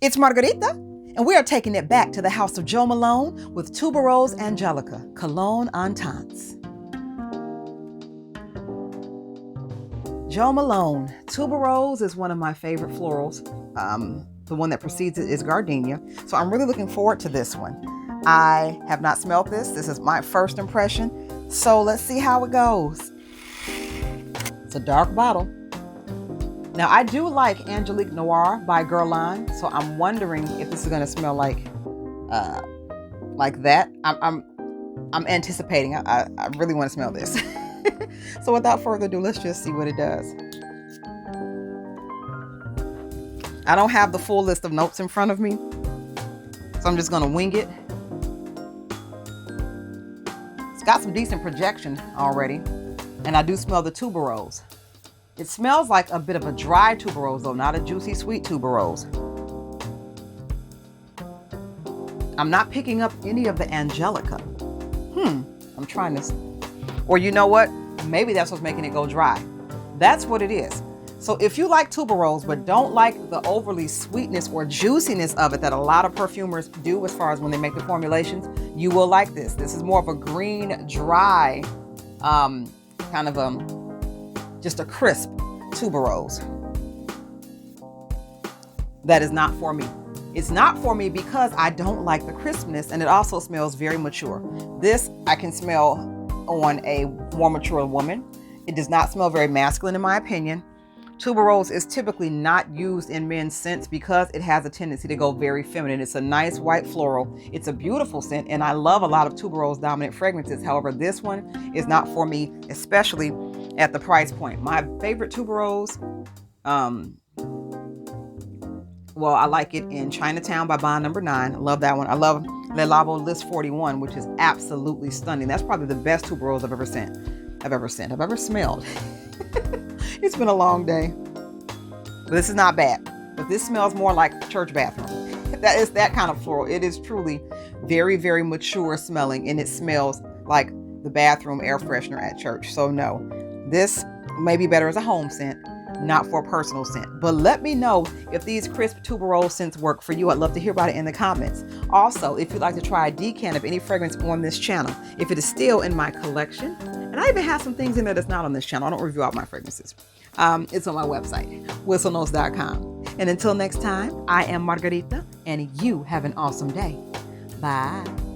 It's Margarita, and we are taking it back to the house of Jo Malone with Tuberose Angelica Cologne Intense. Jo Malone. Tuberose is one of my favorite florals. The one that precedes it is Gardenia. So I'm really looking forward to this one. I have not smelled this. This is my first impression. So let's see how it goes. It's a dark bottle. Now I do like Angelique Noir by Guerlain, so I'm wondering if this is going to smell like that. I'm anticipating. I really want to smell this. So without further ado, let's just see what it does. I don't have the full list of notes in front of me, so I'm just going to wing it. It's got some decent projection already, and I do smell the tuberose. It smells like a bit of a dry tuberose, though, not a juicy, sweet tuberose. I'm not picking up any of the Angelica. I'm trying this. Or you know what? Maybe that's what's making it go dry. That's what it is. So if you like tuberose but don't like the overly sweetness or juiciness of it that a lot of perfumers do as far as when they make the formulations, you will like this. This is more of a green, dry, kind of just a crisp tuberose. That is not for me. It's not for me because I don't like the crispness, and it also smells very mature. This I can smell on a more mature woman. It does not smell very masculine in my opinion. Tuberose is typically not used in men's scents because it has a tendency to go very feminine. It's a nice white floral. It's a beautiful scent, and I love a lot of tuberose dominant fragrances. However, this one is not for me, especially at the price point. My favorite tuberose, well, I like it in Chinatown by Bond Number 9. I love that one. I love Le Labo List 41, which is absolutely stunning. That's probably the best tuberose I've ever smelled. It's been a long day, but this is not bad. But this smells more like church bathroom. That is that kind of floral. It is truly very, very mature smelling, and it smells like the bathroom air freshener at church. So no, this may be better as a home scent, not for a personal scent. But let me know if these crisp tuberose scents work for you. I'd love to hear about it in the comments. Also, if you'd like to try a decant of any fragrance on this channel, if it is still in my collection, and I even have some things in there that's not on this channel. I don't review all my fragrances. It's on my website, whistlenose.com. And until next time, I am Margarita, and you have an awesome day. Bye.